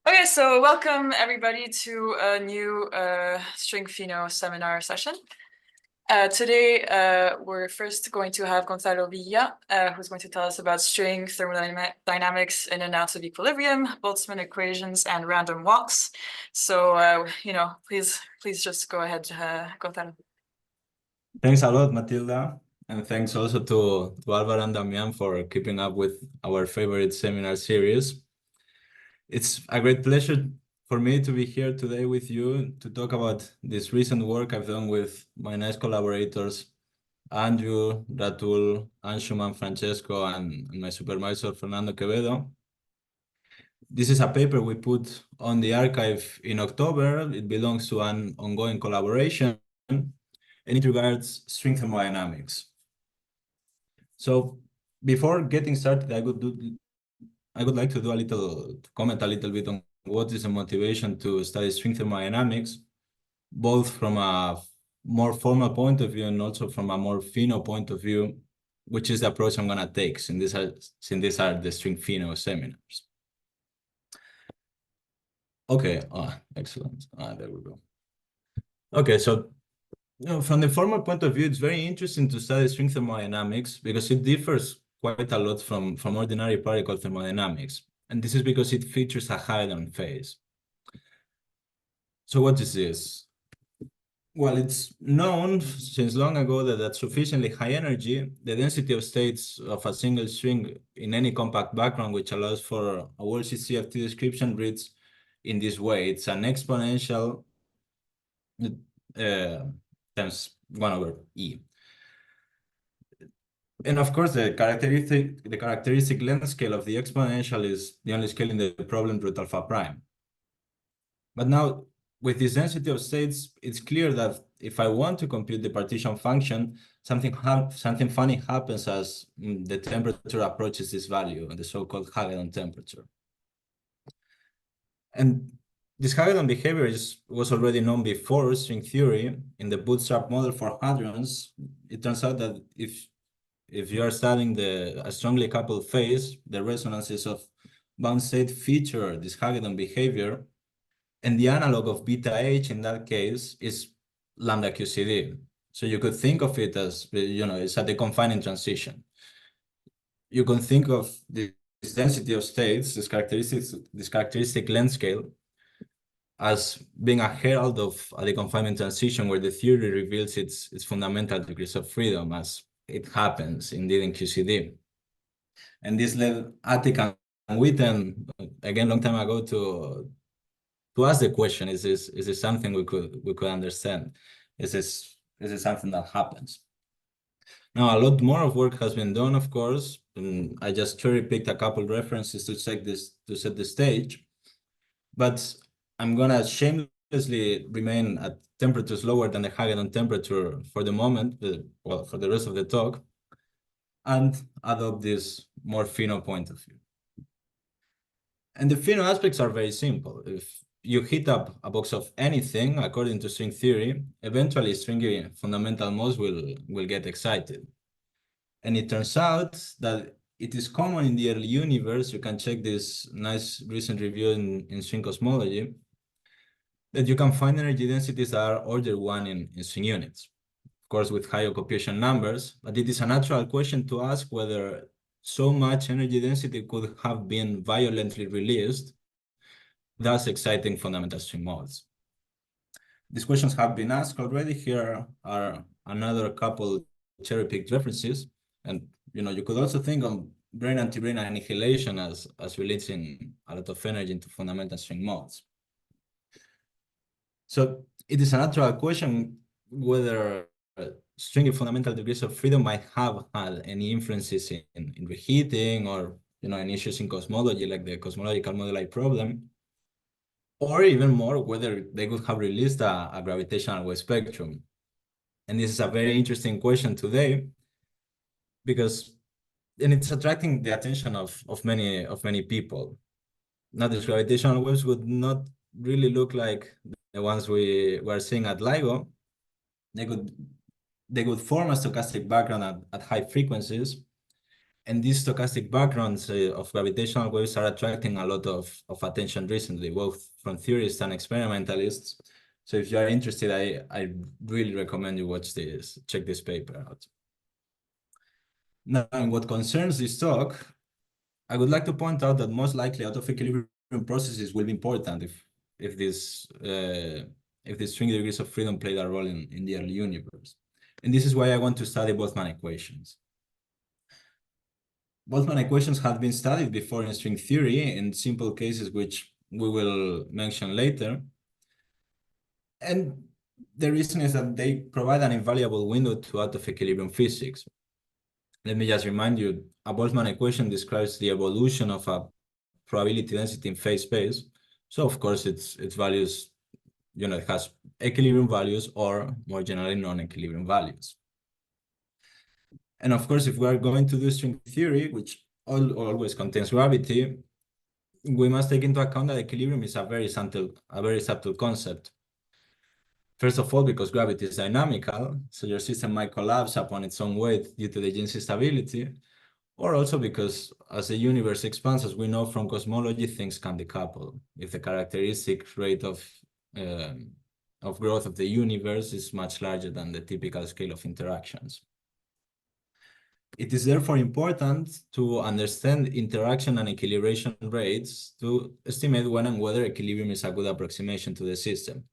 Okay, so welcome everybody to a new string pheno seminar session. Today, we're first going to have Gonzalo Villa, who's going to tell us about string thermodynamics in and out of equilibrium, Boltzmann equations, and random walks. So, please just go ahead, Gonzalo. Thanks a lot, Matilda. And thanks also to Alvaro and Damian for keeping up with our favorite seminar series. It's a great pleasure for me to be here today with you to talk about this recent work I've done with my nice collaborators, Andrew, Ratul, Anshuman, Francesco, and my supervisor, Fernando Quevedo. This is a paper we put on the archive in October. It belongs to an ongoing collaboration, and it regards string thermodynamics. So before getting started, I would like to comment a little bit on what is the motivation to study string thermodynamics, both from a more formal point of view and also from a more pheno point of view, which is the approach I'm gonna take since these are the string pheno seminars. Okay, excellent. There we go. Okay, so from the formal point of view, it's very interesting to study string thermodynamics because it differs quite a lot from ordinary particle thermodynamics. And this is because it features a Hadron phase. So what is this? Well, it's known since long ago that at sufficiently high energy, the density of states of a single string in any compact background, which allows for a worldsheet CFT description, reads in this way. It's an exponential times 1 over E. And of course, the characteristic length scale of the exponential is the only scale in the problem root alpha prime. But now, with this density of states, it's clear that if I want to compute the partition function, something funny happens as the temperature approaches this value, the so-called Hagedorn temperature. And this Hagedorn behavior was already known before string theory. In the bootstrap model for hadrons, it turns out that if you are studying a strongly coupled phase, the resonances of bound state feature this Hagedorn behavior, and the analog of beta h in that case is lambda QCD. So you could think of it as, it's at the confining transition. You can think of this density of states, this characteristic length scale, as being a herald of a deconfinement transition where the theory reveals its fundamental degrees of freedom, as it happens indeed in QCD. And this led Attic and Witten, again, long time ago, to ask the question: Is this something we could understand? Is this something that happens? Now, a lot more of work has been done, of course, and I just cherry picked a couple references to set the stage, but I'm gonna shamelessly remain at temperatures lower than the Hagedorn temperature for the moment, for the rest of the talk, and adopt this more pheno point of view. And the pheno aspects are very simple. If you heat up a box of anything, according to string theory, eventually stringy fundamental modes will get excited. And it turns out that it is common in the early universe. You can check this nice recent review in string cosmology, that you can find energy densities that are order 1 in string units, of course, with high occupation numbers, but it is a natural question to ask whether so much energy density could have been violently released, thus exciting fundamental string modes. These questions have been asked already. Here are another couple cherry-picked references, and you could also think of brain anti-brain annihilation as releasing a lot of energy into fundamental string modes. So it is a natural question whether stringy fundamental degrees of freedom might have had any influences in reheating or in issues in cosmology, like the cosmological moduli problem, or even more, whether they could have released a gravitational wave spectrum. And this is a very interesting question today, because it's attracting the attention of many people. Now, these gravitational waves would not really look like the ones we were seeing at LIGO. They could form a stochastic background at high frequencies, And these stochastic backgrounds of gravitational waves are attracting a lot of attention recently, both from theorists and experimentalists. So if you are interested, I really recommend you check this paper out. Now, in what concerns this talk, I would like to point out that most likely out of equilibrium processes will be important if these string degrees of freedom played a role in the early universe. And this is why I want to study Boltzmann equations. Boltzmann equations have been studied before in string theory in simple cases, which we will mention later. And the reason is that they provide an invaluable window to out of equilibrium physics. Let me just remind you, a Boltzmann equation describes the evolution of a probability density in phase space. So of course its values, it has equilibrium values or more generally non-equilibrium values. And of course, if we are going to do string theory, which always contains gravity, we must take into account that equilibrium is a very subtle concept. First of all, because gravity is dynamical, so your system might collapse upon its own weight due to the Jeans instability, or also because as the universe expands, as we know from cosmology, things can decouple. If the characteristic rate of growth of the universe is much larger than the typical scale of interactions. It is therefore important to understand interaction and equilibration rates to estimate when and whether equilibrium is a good approximation to the system.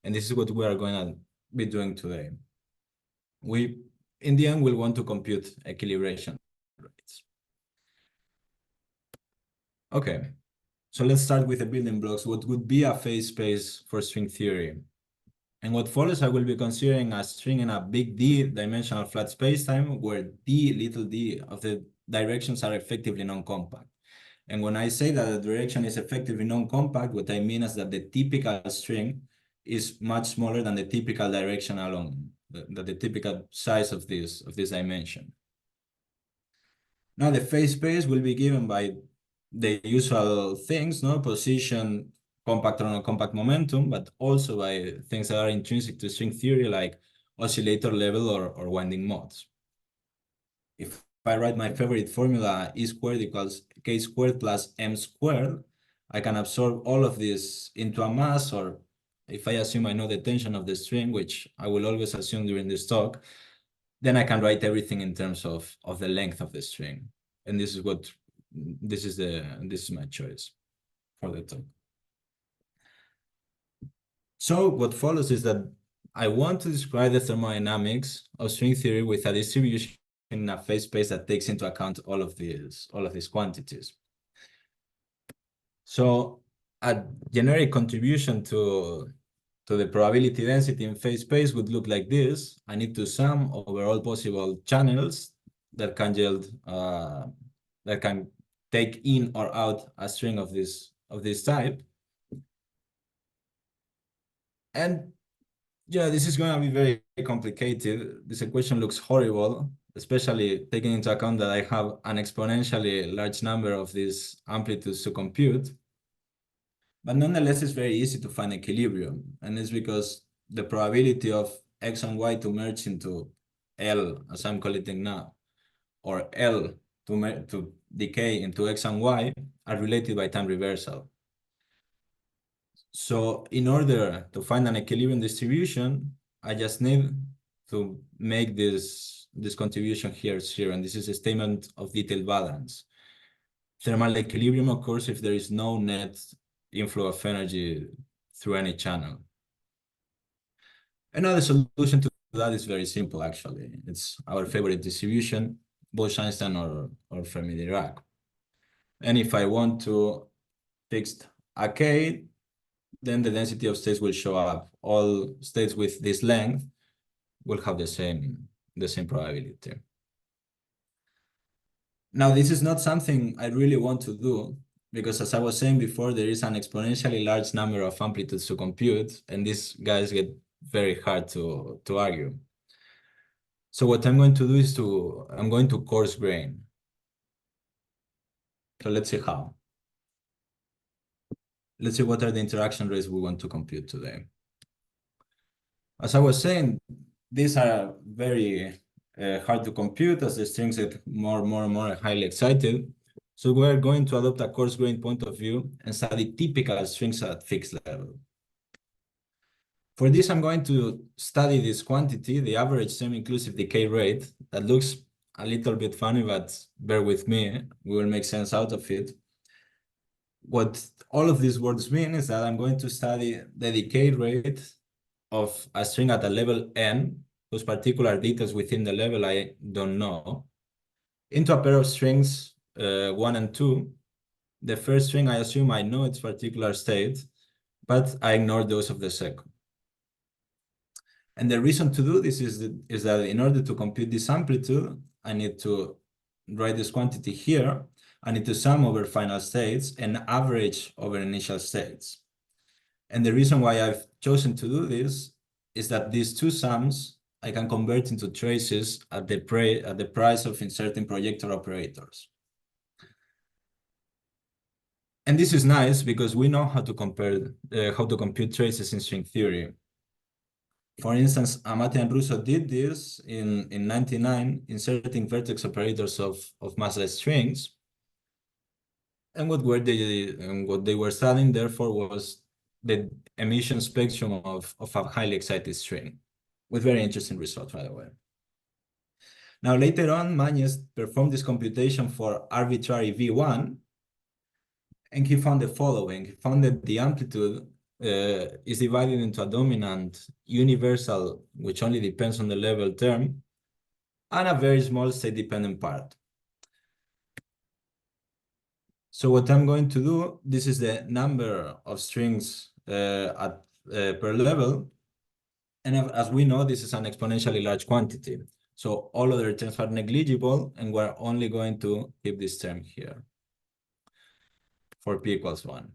And this is what we are going to be doing today. We, in the end, will want to compute equilibration rates. Okay, so let's start with the building blocks. What would be a phase space for string theory? And what follows, I will be considering a string in a big D dimensional flat spacetime where little d of the directions are effectively non-compact. And when I say that the direction is effectively non-compact, what I mean is that the typical string is much smaller than the typical direction along the typical size of this dimension. Now the phase space will be given by the usual things, position, compact or non-compact momentum, but also by things that are intrinsic to string theory like oscillator level or winding modes. If I write my favorite formula, E squared equals K squared plus M squared, I can absorb all of this into a mass, or if I assume I know the tension of the string, which I will always assume during this talk, then I can write everything in terms of the length of the string. And this is my choice for the talk. So what follows is that I want to describe the thermodynamics of string theory with a distribution in a phase space that takes into account all of these quantities. So a generic contribution to the probability density in phase space would look like this. I need to sum over all possible channels that can yield that can take in or out a string of this type. And yeah, this is going to be very complicated. This equation looks horrible, especially taking into account that I have an exponentially large number of these amplitudes to compute. But nonetheless, it's very easy to find equilibrium. And it's because the probability of X and Y to merge into L, as I'm calling it now, or L to decay into X and Y are related by time reversal. So in order to find an equilibrium distribution, I just need to make this contribution here 0, and this is a statement of detailed balance. Thermal equilibrium occurs if there is no net inflow of energy through any channel. Another solution to that is very simple, actually. It's our favorite distribution, Bose-Einstein or Fermi-Dirac. And if I want to fix a K, then the density of states will show up. All states with this length will have the same probability. Now, this is not something I really want to do because, as I was saying before, there is an exponentially large number of amplitudes to compute, and these guys get very hard to argue. So what I'm going to do is I'm going to coarse grain. So let's see how. Let's see what are the interaction rates we want to compute today. As I was saying, these are very hard to compute as the strings get more and more highly excited. So we're going to adopt a coarse-grained point of view and study typical strings at fixed level. For this, I'm going to study this quantity, the average semi-inclusive decay rate. That looks a little bit funny, but bear with me, we will make sense out of it. What all of these words mean is that I'm going to study the decay rate of a string at a level n, whose particular details within the level I don't know, into a pair of strings 1 and 2. The first string, I assume I know its particular state, but I ignore those of the second. And the reason to do this is that in order to compute this amplitude, I need to write this quantity here. I need to sum over final states and average over initial states. And the reason why I've chosen to do this is that these two sums I can convert into traces at the price of inserting projector operators. And this is nice because we know how to compute traces in string theory. For instance, Amati and Russo did this in 99, inserting vertex operators of massless strings. And what they were studying, therefore, was the emission spectrum of a highly excited string, with very interesting results, by the way. Now, later on, Mañez performed this computation for arbitrary V1, and he found the following. He found that the amplitude is divided into a dominant universal, which only depends on the level term, and a very small state-dependent part. So what I'm going to do, this is the number of strings per level. And as we know, this is an exponentially large quantity. So all other terms are negligible, and we're only going to keep this term here for p equals 1.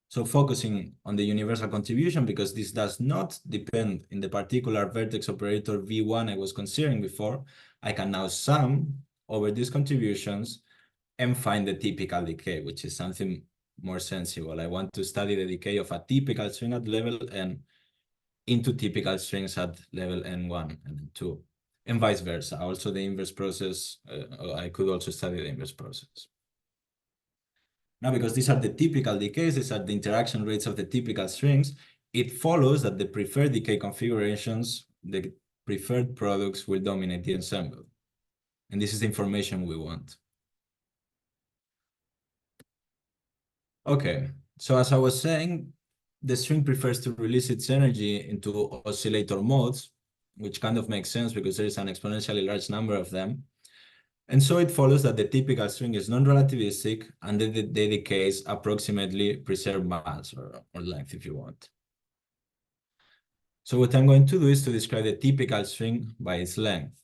So focusing on the universal contribution, because this does not depend in the particular vertex operator V1 I was considering before, I can now sum over these contributions and find the typical decay, which is something more sensible. I want to study the decay of a typical string at level n into typical strings at level n1 and n2, and vice versa. Also the inverse process, I could also study the inverse process. Now, because these are the typical decays, these are the interaction rates of the typical strings, it follows that the preferred decay configurations, the preferred products will dominate the ensemble. And this is the information we want. Okay, so as I was saying, the string prefers to release its energy into oscillator modes, which kind of makes sense because there is an exponentially large number of them. And so it follows that the typical string is non-relativistic and the decays approximately preserve mass or length if you want. So what I'm going to do is to describe the typical string by its length.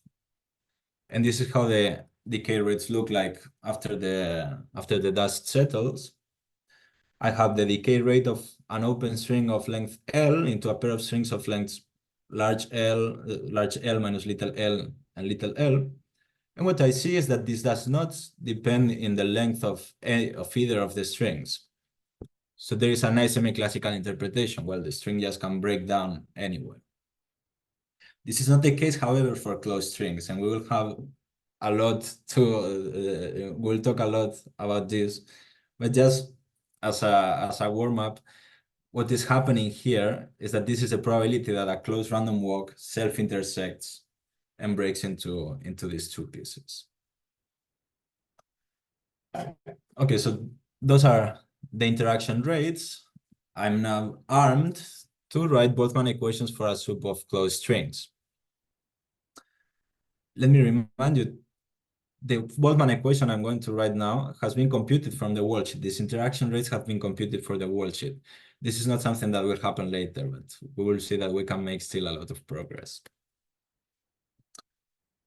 And this is how the decay rates look like after the dust settles. I have the decay rate of an open string of length L into a pair of strings of lengths large L minus little l, and little l. And what I see is that this does not depend in the length of either of the strings. So there is a nice semi-classical interpretation. Well, the string just can break down anyway. This is not the case, however, for closed strings, and we will have a lot to, we'll talk a lot about this, but just as a warm-up, what is happening here is that this is a probability that a closed random walk self-intersects and breaks into these two pieces. Okay, so those are the interaction rates. I'm now armed to write Boltzmann equations for a soup of closed strings. Let me remind you, the Boltzmann equation I'm going to write now has been computed from the worldsheet. These interaction rates have been computed for the worldsheet. This is not something that will happen later, but we will see that we can make still a lot of progress.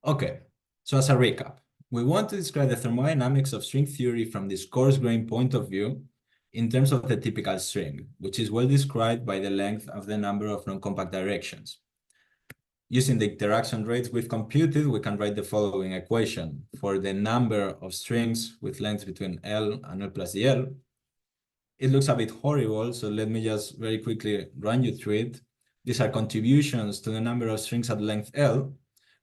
Okay, so as a recap, we want to describe the thermodynamics of string theory from this coarse-grained point of view in terms of the typical string, which is well described by the length of the number of non-compact directions. Using the interaction rates we've computed, we can write the following equation for the number of strings with lengths between L and L plus DL. It looks a bit horrible, so let me just very quickly run you through it. These are contributions to the number of strings at length L,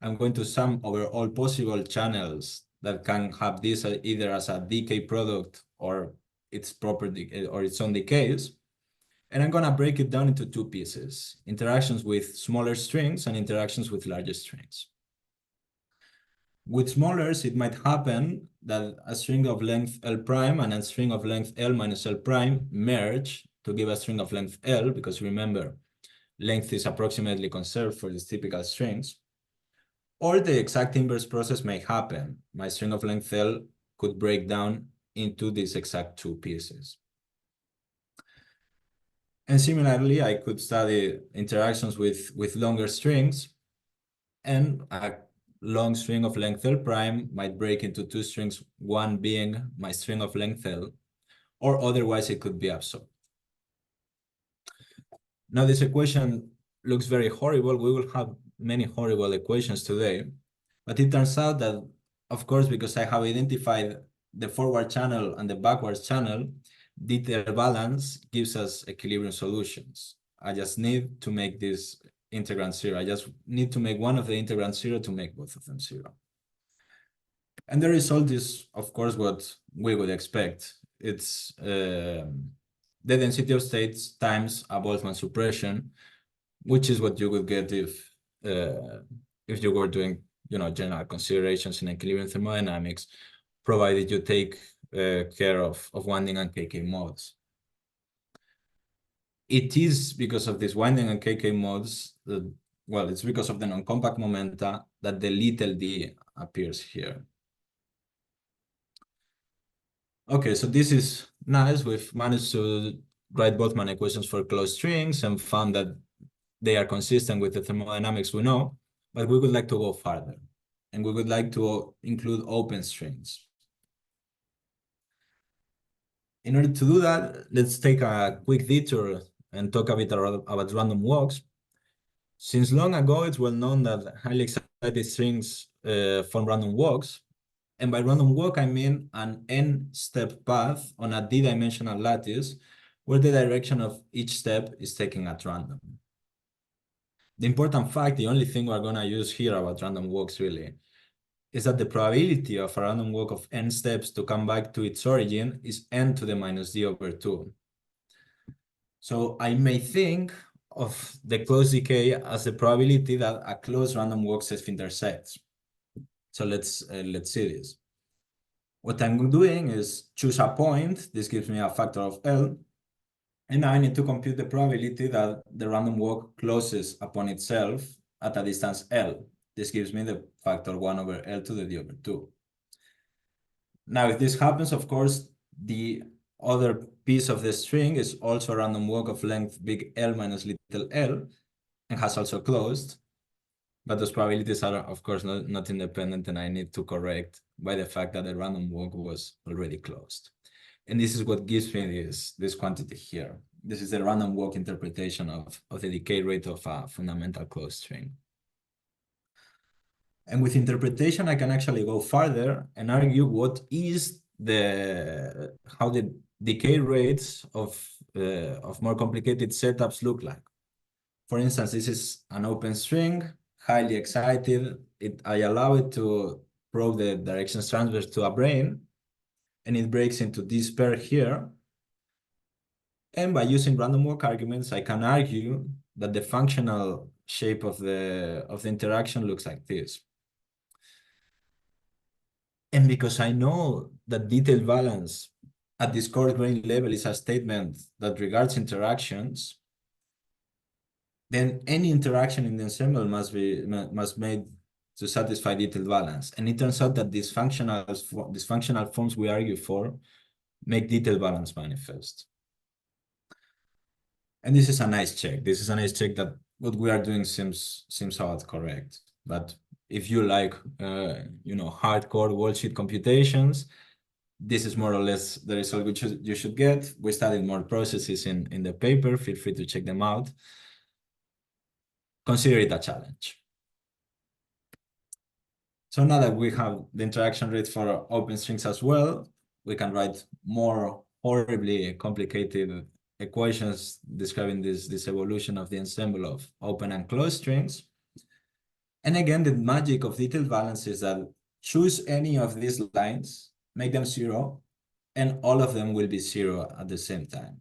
I'm going to sum over all possible channels that can have this either as a decay product or its property or its own decays. And I'm going to break it down into two pieces: interactions with smaller strings and interactions with larger strings. With smallers, it might happen that a string of length L prime and a string of length L minus L prime merge to give a string of length L, because remember, length is approximately conserved for these typical strings. Or the exact inverse process may happen. My string of length L could break down into these exact two pieces. And similarly, I could study interactions with longer strings, and a long string of length L prime might break into two strings, one being my string of length L, or otherwise it could be absorbed. Now this equation looks very horrible. We will have many horrible equations today, but it turns out that, of course, because I have identified the forward channel and the backwards channel, detail balance gives us equilibrium solutions. I just need to make this integrand zero. I just need to make one of the integrands zero to make both of them zero. And the result is, of course, what we would expect. It's the density of states times a Boltzmann suppression, which is what you would get if you were doing, general considerations in equilibrium thermodynamics, provided you take care of winding and KK modes. It is because of this winding and KK modes that, well, it's because of the non-compact momenta that the little d appears here. Okay, so this is nice. We've managed to write Boltzmann equations for closed strings and found that they are consistent with the thermodynamics we know, but we would like to go further, and we would like to include open strings. In order to do that, let's take a quick detour and talk a bit about random walks. Since long ago, it's well known that highly excited strings form random walks. And by random walk, I mean an n-step path on a d-dimensional lattice where the direction of each step is taken at random. The important fact, the only thing we're going to use here about random walks really, is that the probability of a random walk of n steps to come back to its origin is n to the minus d over 2. So I may think of the closed decay as the probability that a closed random walk self-intersects. So let's see this. What I'm doing is choose a point. This gives me a factor of L. And now I need to compute the probability that the random walk closes upon itself at a distance L. This gives me the factor 1 over L to the d over 2. Now, if this happens, of course, the other piece of the string is also a random walk of length big L minus little l, and has also closed. But those probabilities are, of course, not independent, and I need to correct by the fact that the random walk was already closed. And this is what gives me this quantity here. This is the random walk interpretation of the decay rate of a fundamental closed string. And with interpretation, I can actually go further and argue what is how the decay rates of more complicated setups look like. For instance, this is an open string, highly excited. I allow it to probe the directions transverse to a brane, and it breaks into this pair here. And by using random walk arguments, I can argue that the functional shape of the interaction looks like this. And because I know that detail balance at this coarse grain level is a statement that regards interactions, then any interaction in the ensemble must made to satisfy detail balance. And it turns out that these functional forms we argue for make detail balance manifest. And this is a nice check. This is a nice check that what we are doing seems somewhat correct. But if you like, hardcore worldsheet computations, this is more or less the result you should get. We studied more processes in the paper. Feel free to check them out. Consider it a challenge. So now that we have the interaction rate for open strings as well, we can write more horribly complicated equations describing this evolution of the ensemble of open and closed strings. And again, the magic of detailed balance is that choose any of these lines, make them zero, and all of them will be zero at the same time.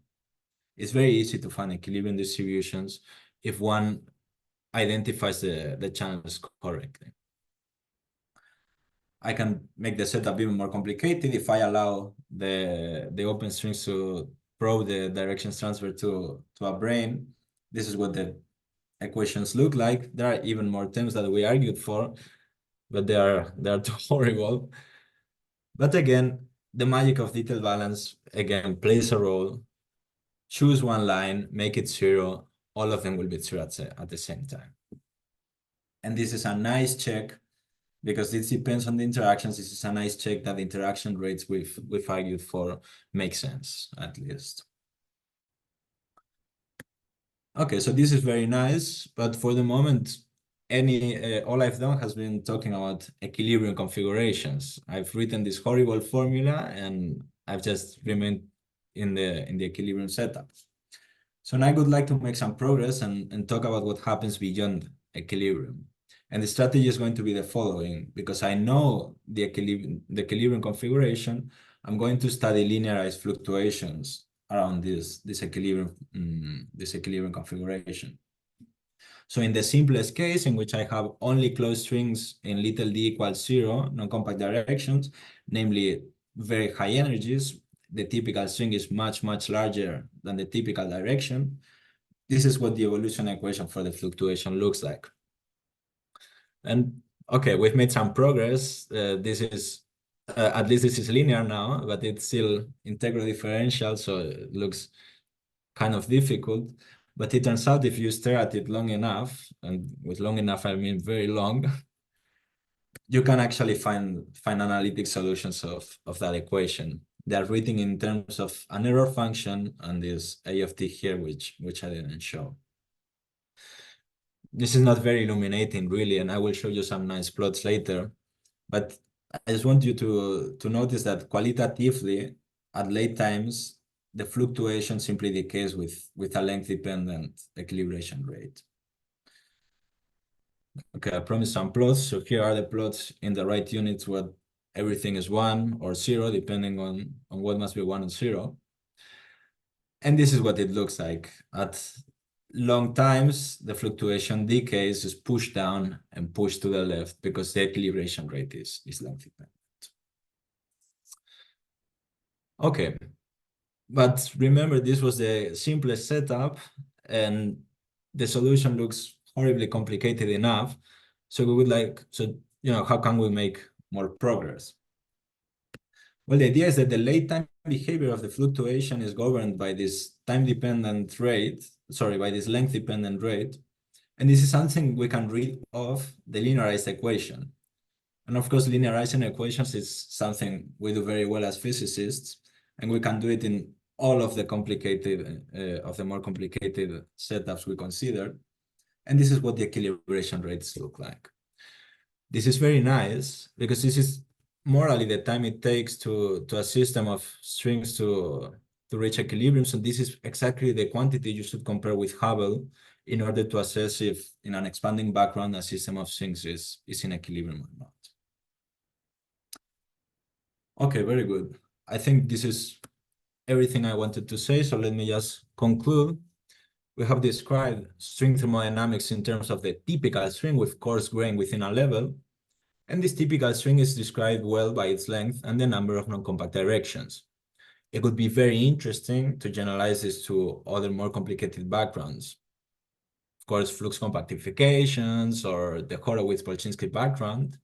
It's very easy to find equilibrium distributions if one identifies the channels correctly. I can make the setup even more complicated if I allow the open strings to probe the directions transfer to a brane. This is what the equations look like. There are even more terms that we argued for, but they are too horrible. But again, the magic of detailed balance again plays a role. Choose one line, make it zero, all of them will be zero at the same time. And this is a nice check because this depends on the interactions. This is a nice check that the interaction rates we've argued for make sense, at least. Okay, so this is very nice, but for the moment, all I've done has been talking about equilibrium configurations. I've written this horrible formula and I've just remained in the equilibrium setup. So now I would like to make some progress and talk about what happens beyond equilibrium. And the strategy is going to be the following. Because I know the equilibrium configuration, I'm going to study linearized fluctuations around this equilibrium configuration. So in the simplest case, in which I have only closed strings in little d equals zero, non-compact directions, namely very high energies, the typical string is much, much larger than the typical direction. This is what the evolution equation for the fluctuation looks like. And okay, we've made some progress. This is, at least this is linear now, but it's still integral differential, so it looks kind of difficult. But it turns out if you stare at it long enough, and with long enough, I mean very long, you can actually find analytic solutions of that equation. They are written in terms of an error function and this a of t here, which I didn't show. This is not very illuminating, really, and I will show you some nice plots later. But I just want you to notice that qualitatively, at late times, the fluctuation simply decays with a length-dependent equilibration rate. Okay, I promised some plots. So here are the plots in the right units where everything is 1 or 0, depending on what must be 1 and 0. And this is what it looks like. At long times, the fluctuation decays, is pushed down and pushed to the left because the equilibration rate is length dependent. Okay, but remember, this was the simplest setup and the solution looks horribly complicated enough. So we would like, how can we make more progress? Well, the idea is that the late time behavior of the fluctuation is governed by this time-dependent rate, by this length-dependent rate. And this is something we can read off the linearized equation. And of course, linearizing equations is something we do very well as physicists, and we can do it in all of the more complicated setups we consider. And this is what the equilibration rates look like. This is very nice because this is morally the time it takes to a system of strings to reach equilibrium. So this is exactly the quantity you should compare with Hubble in order to assess if in an expanding background a system of strings is in equilibrium or not. Okay, very good. I think this is everything I wanted to say. So let me just conclude. We have described string thermodynamics in terms of the typical string with coarse grain within a level. And this typical string is described well by its length and the number of non-compact directions. It would be very interesting to generalize this to other more complicated backgrounds. Of course, flux compactifications or the Horowitz-Polchinski background.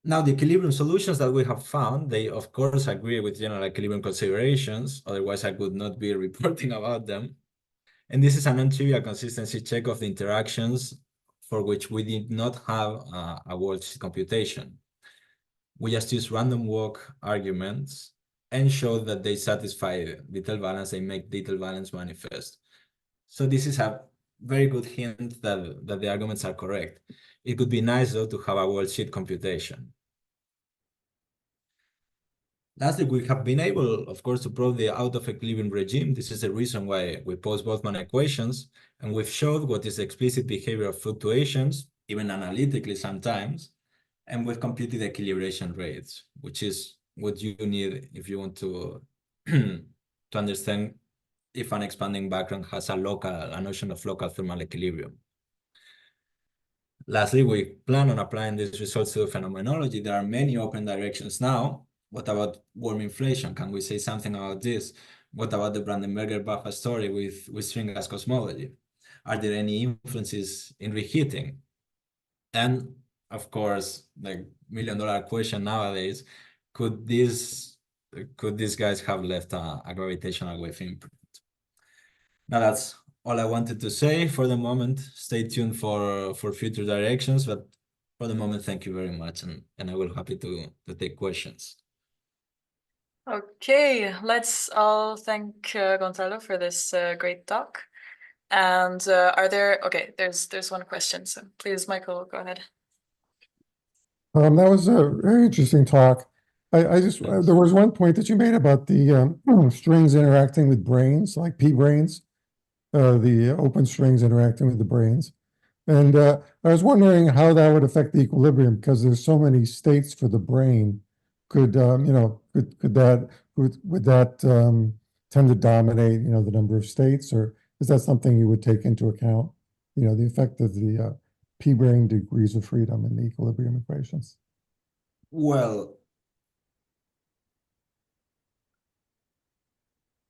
Now, the equilibrium solutions that we have found, they of course agree with general equilibrium considerations, otherwise I would not be reporting about them. And this is a non-trivial consistency check of the interactions for which we did not have a worldsheet computation. We just use random walk arguments and show that they satisfy detailed balance, they make detailed balance manifest. So this is a very good hint that the arguments are correct. It could be nice though to have a worldsheet computation. Lastly, we have been able, of course, to prove the out of equilibrium regime. This is the reason why we pose Boltzmann equations, and we've showed what is the explicit behavior of fluctuations, even analytically sometimes, and we've computed equilibration rates, which is what you need if you want to to understand if an expanding background has a notion of local thermal equilibrium. Lastly, we plan on applying these results to phenomenology. There are many open directions now. What about warm inflation? Can we say something about this? What about the Brandenberger-Baffa story with string gas cosmology? Are there any influences in reheating? And of course, the million-dollar question nowadays, could these guys have left a gravitational wave imprint? Now that's all I wanted to say for the moment. Stay tuned for future directions, but for the moment, thank you very much, and I will happy to take questions. Okay, let's all thank Gonzalo for this great talk. And okay, there's one question, so please, Michael, go ahead. That was a very interesting talk. I just there was one point that you made about the strings interacting with branes, like p-branes, the open strings interacting with the branes. And I was wondering how that would affect the equilibrium, because there's so many states for the brane. Could would that tend to dominate, the number of states, or is that something you would take into account? The effect of the p-brane degrees of freedom in the equilibrium equations. Well,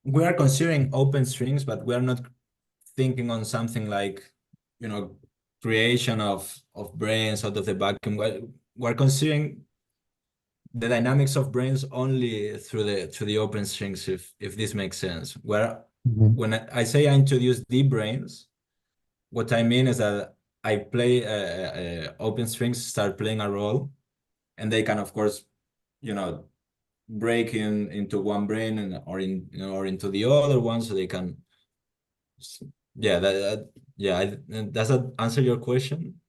we are considering open strings, but we are not thinking on something like, creation of branes out of the vacuum. We're considering the dynamics of branes only through the open strings, if this makes sense. When I say I introduce deep branes, what I mean is that I play open strings start playing a role, and they can, of course, break into one brane or into the other one, so they can. Yeah, does that answer your question?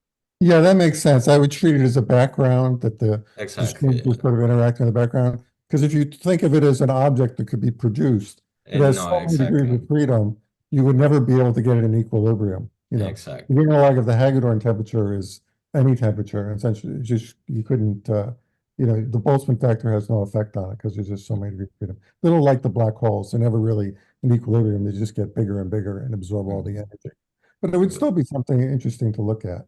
Yeah, that makes sense. I would treat it as a background, that the strings would sort of interact in the background. Because if you think of it as an object that could be produced, it has so many degrees of freedom, you would never be able to get it in equilibrium. Exactly. The analog of the Hagedorn temperature is any temperature. Essentially, you couldn't. The Boltzmann factor has no effect on it because there's just so many degrees of freedom. They're like the black holes; they're never really in equilibrium. They just get bigger and bigger and absorb all the energy. But it would still be something interesting to look at.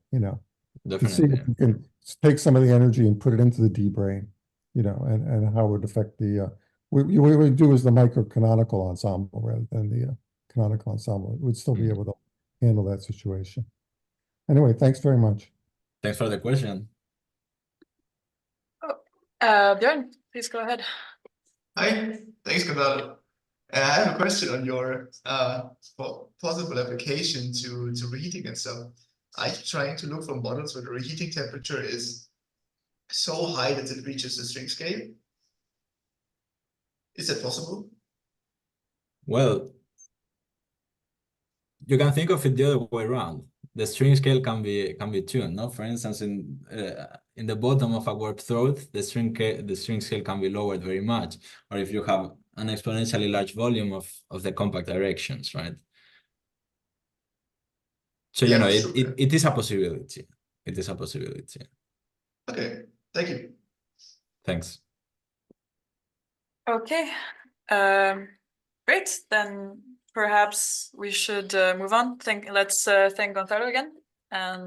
To see if you can take some of the energy and put it into the D brane, and how it would affect the, what we would do is the microcanonical ensemble rather than the canonical ensemble. It would still be able to handle that situation. Anyway, thanks very much. Thanks for the question. Björn, please go ahead. Hi, thanks, Gonzalo. I have a question on your possible application to reheating and stuff. I'm trying to look for models where the reheating temperature is so high that it reaches the string scale. Is that possible? Well, you can think of it the other way around. The string scale can be tuned. No, for instance, in the bottom of a warp throat, the string scale can be lowered very much, or if you have an exponentially large volume of the compact directions, right? So it is a possibility. It is a possibility. Okay, thank you. Thanks. Okay, great. Then perhaps we should move on. Let's thank Gonzalo again. And